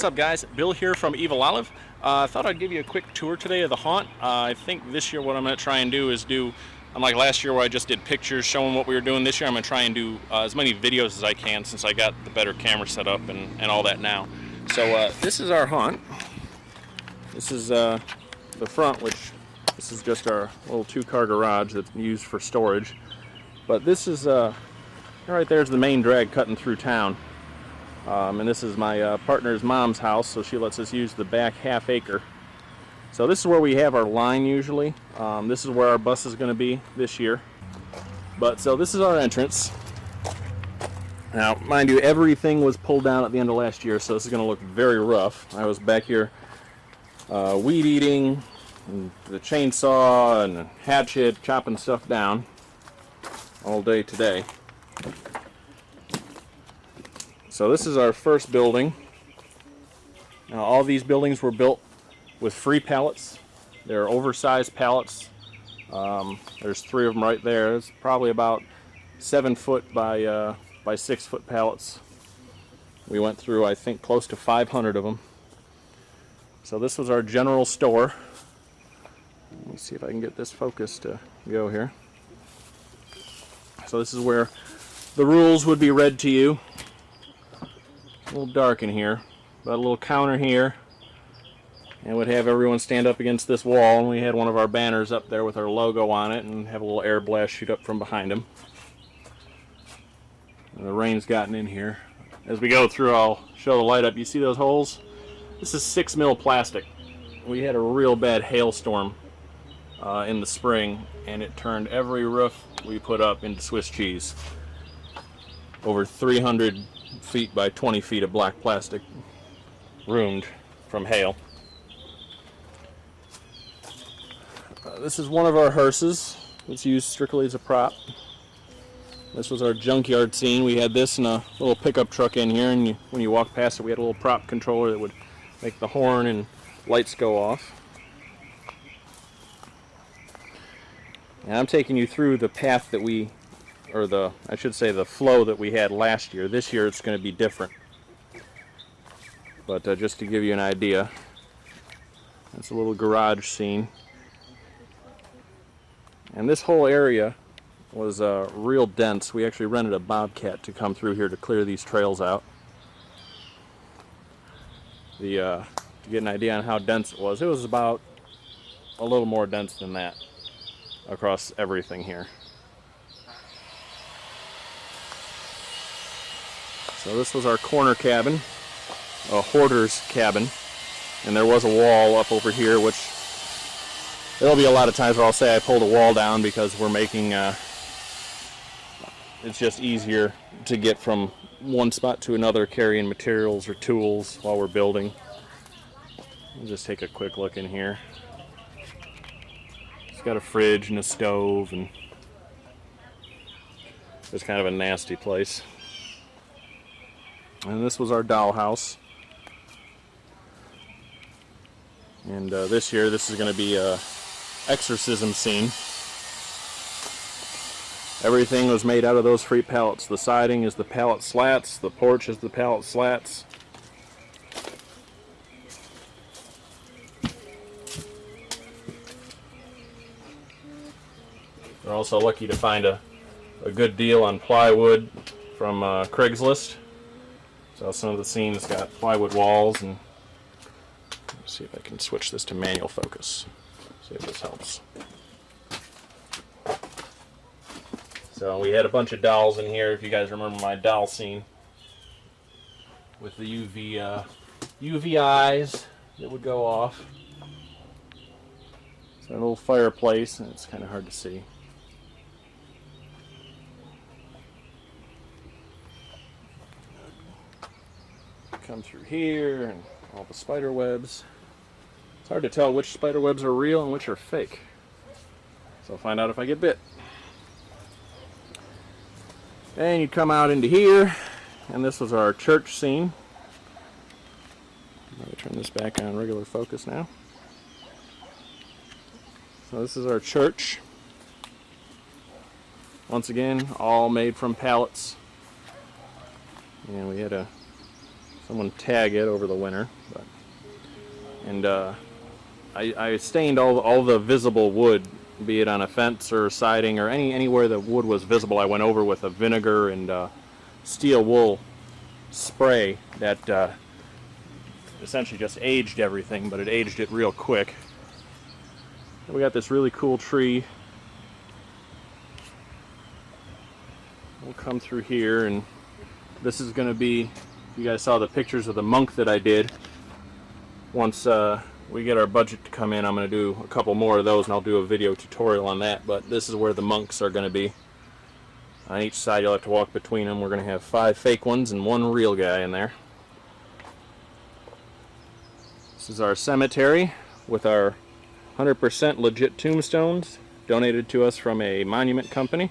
up, guys? Bill here from Evil Olive. I thought I'd give you a quick tour today of the haunt. I think this year what I'm going to try and do is unlike last year where I just did pictures showing what we were doing, this year I'm going to try and do as many videos as I can since I got the better camera set up and all that now. So this is our haunt. This is the front, which this is just our little two-car garage that's used for storage. But this is, right there's the main drag cutting through town. And this is my partner's mom's house, so she lets us use the back half acre. So this is where we have our line usually. This is where our bus is going to be this year. But so this is our entrance. Now, mind you, everything was pulled down at the end of last year, so this is going to look very rough. I was back here weed eating, and the chainsaw and the hatchet, chopping stuff down all day today. So this is our first building. Now all these buildings were built with free pallets. They're oversized pallets. There's 3 of them right there. It's probably about 7 foot by 6 foot pallets. We went through, I think, close to 500 of them. So this was our general store. Let me see if I can get this focus to go here. So this is where the rules would be read to you. A little dark in here, but a little counter here, and would have everyone stand up against this wall, and we had one of our banners up there with our logo on it and have a little air blast shoot up from behind them. And the rain's gotten in here. As we go through, I'll show the light up. You see those holes? This is 6 mil plastic. We had a real bad hailstorm in the spring, and it turned every roof we put up into Swiss cheese. Over 300 feet by 20 feet of black plastic ruined from hail. This is one of our hearses. It's used strictly as a prop. This was our junkyard scene. We had this in a little pickup truck in here, and when you walk past it, we had a little prop controller that would make the horn and lights go off. And I'm taking you through the path that I should say the flow that we had last year. This year it's going to be different. But just to give you an idea, that's a little garage scene. And this whole area was real dense. We actually rented a bobcat to come through here to clear these trails out. To get an idea on how dense it was about a little more dense than that across everything here. So this was our corner cabin, a hoarder's cabin, and there was a wall up over here, which there'll be a lot of times where I'll say I pulled a wall down because we're making, it's just easier to get from one spot to another carrying materials or tools while we're building. We'll just take a quick look in here. It's got a fridge and a stove, and it's kind of a nasty place. And this was our dollhouse. And this year, this is going to be a exorcism scene. Everything was made out of those free pallets. The siding is the pallet slats. The porch is the pallet slats. We're also lucky to find a good deal on plywood from Craigslist. So some of the scenes got plywood walls, and let's see if I can switch this to manual focus. See if this helps. So we had a bunch of dolls in here, if you guys remember my doll scene, with the UV eyes that would go off. So a little fireplace, and it's kind of hard to see. Come through here, and all the spider webs. It's hard to tell which spider webs are real and which are fake. So I'll find out if I get bit. Then you come out into here, and this was our church scene. Let me turn this back on regular focus now. So this is our church. Once again, all made from pallets. And we had someone tag it over the winter. and I stained all the visible wood, be it on a fence or siding or anywhere the wood was visible. I went over with a vinegar and steel wool spray that essentially just aged everything, but it aged it real quick. And we got this really cool tree. We'll come through here, and this is going to be, you guys saw the pictures of the monk that I did. Once we get our budget to come in, I'm going to do a couple more of those, and I'll do a video tutorial on that. But this is where the monks are going to be. On each side you'll have to walk between them. We're going to have 5 fake ones and 1 real guy in there. This is our cemetery with our 100% legit tombstones donated to us from a monument company.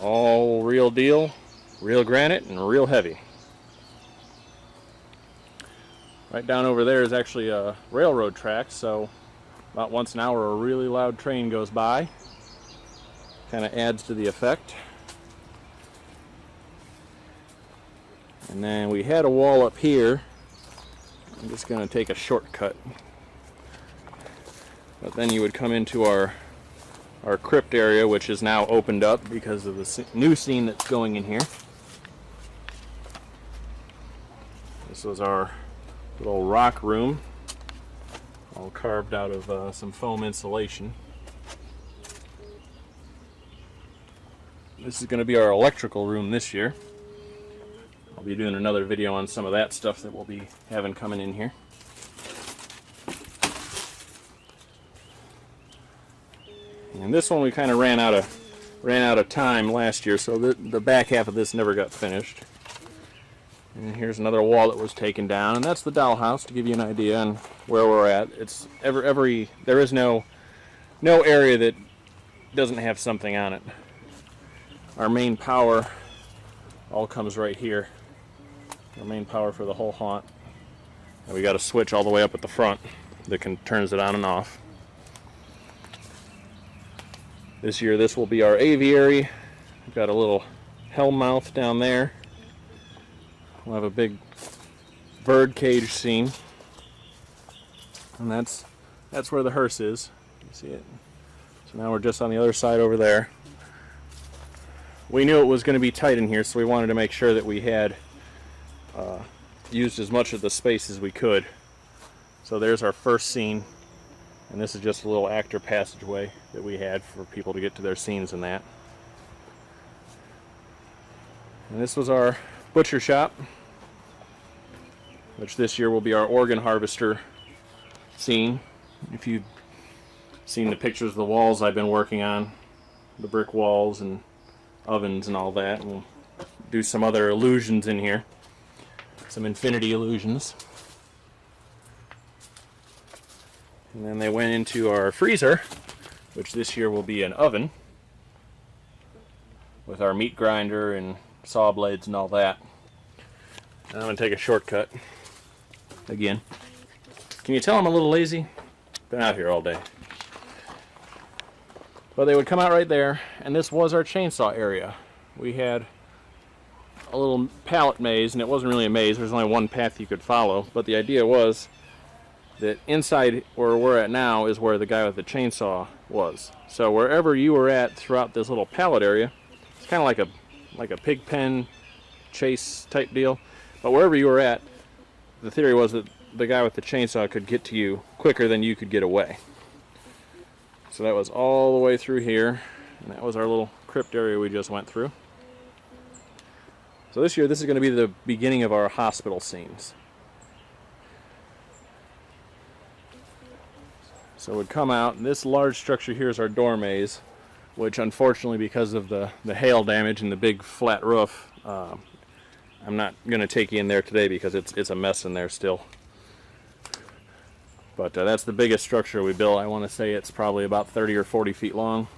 All real deal, real granite, and real heavy. Right down over there is actually a railroad track, so about once an hour a really loud train goes by. Kind of adds to the effect. And then we had a wall up here. I'm just going to take a shortcut. But then you would come into our crypt area, which is now opened up because of the new scene that's going in here. This was our little rock room, all carved out of some foam insulation. This is going to be our electrical room this year. I'll be doing another video on some of that stuff that we'll be having coming in here. And this one we kind of ran out of time last year, so the back half of this never got finished. And here's another wall that was taken down, and that's the Dollhouse, to give you an idea on where we're at. It's there is no area that doesn't have something on it. Our main power all comes right here. Our main power for the whole haunt. And we got a switch all the way up at the front that turns it on and off. This year this will be our aviary. We've got a little hell mouth down there. We'll have a big bird cage scene. And that's where the hearse is. You see it? So now we're just on the other side over there. We knew it was going to be tight in here, so we wanted to make sure that we had used as much of the space as we could. So there's our first scene, and this is just a little actor passageway that we had for people to get to their scenes and that. And this was our butcher shop, which this year will be our organ harvester scene. If you've seen the pictures of the walls I've been working on, the brick walls and ovens and all that, and we'll do some other illusions in here, some infinity illusions. And then they went into our freezer, which this year will be an oven with our meat grinder and saw blades and all that. And I'm going to take a shortcut again. Can you tell I'm a little lazy? Been out here all day. But they would come out right there, and this was our chainsaw area. We had a little pallet maze, and it wasn't really a maze. There's only one path you could follow, but the idea was that inside where we're at now is where the guy with the chainsaw was. So wherever you were at throughout this little pallet area, it's kind of like a pig pen chase type deal. But wherever you were at, the theory was that the guy with the chainsaw could get to you quicker than you could get away. So that was all the way through here, and that was our little crypt area we just went through. So this year, this is going to be the beginning of our hospital scenes. So it would come out, and this large structure here is our door maze, which unfortunately, because of the hail damage and the big flat roof, I'm not going to take you in there today because it's a mess in there still. But that's the biggest structure we built. I want to say it's probably about 30 or 40 feet long.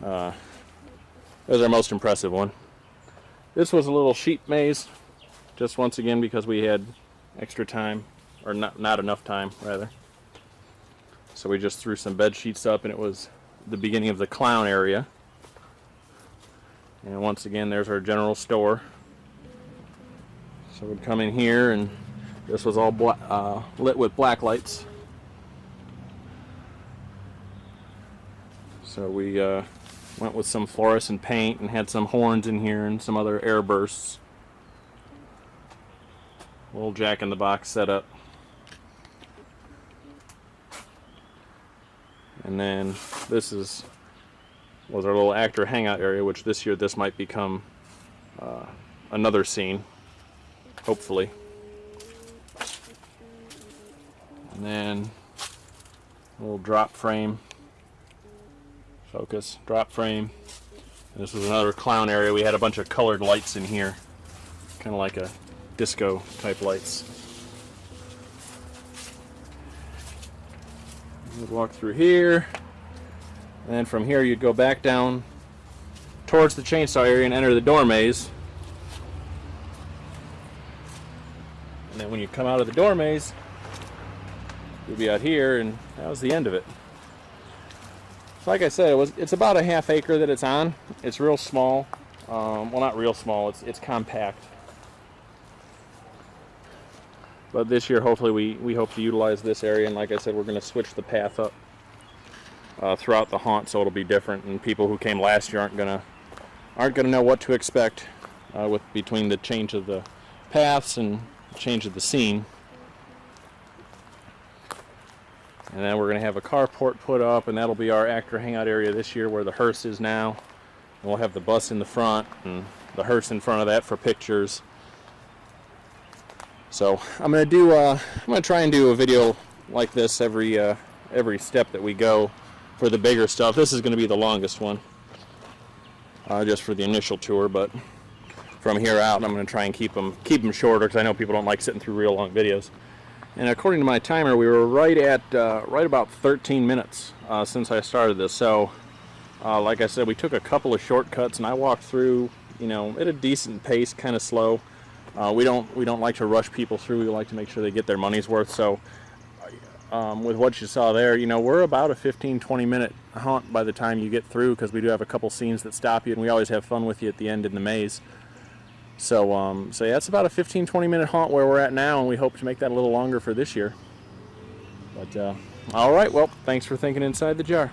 That was our most impressive one. This was a little sheep maze, just once again because we had extra time, or not enough time, rather. So we just threw some bed sheets up, and it was the beginning of the clown area. And once again, there's our general store. So we'd come in here, and This was all lit with black lights. So we went with some fluorescent paint and had some horns in here and some other air bursts. Little jack-in-the-box setup. And then this was our little actor hangout area, which this year this might become another scene, hopefully. And then a little drop frame. Focus, drop frame. And this was another clown area. We had a bunch of colored lights in here, kind of like a disco type lights. We'd walk through here, and then from here you'd go back down towards the chainsaw area and enter the door maze. And then when you come out of the door maze, you'll be out here, and that was the end of it. Like I said, it's about a half acre that it's on. It's real small. Well, not real small. It's compact. But this year, hopefully, we hope to utilize this area. And like I said, we're going to switch the path up throughout the haunt, so it'll be different. And people who came last year aren't gonna know what to expect between the change of the paths and change of the scene. And then we're going to have a carport put up, and that'll be our actor hangout area this year where the hearse is now. And we'll have the bus in the front and the hearse in front of that for pictures. So I'm going to try and do a video like this every step that we go for the bigger stuff. This is going to be the longest one, just for the initial tour, but from here out I'm going to try and keep them shorter, because I know people don't like sitting through real long videos. And according to my timer, we were right about 13 minutes since I started this. So, like I said, we took a couple of shortcuts, and I walked through, at a decent pace, kind of slow. We don't like to rush people through. We like to make sure they get their money's worth. So, with what you saw there, we're about a 15-20 minute haunt by the time you get through, because we do have a couple scenes that stop you, and we always have fun with you at the end in the maze. So yeah, it's about a 15-20 minute haunt where we're at now, and we hope to make that a little longer for this year. But all right, well, thanks for thinking inside the jar.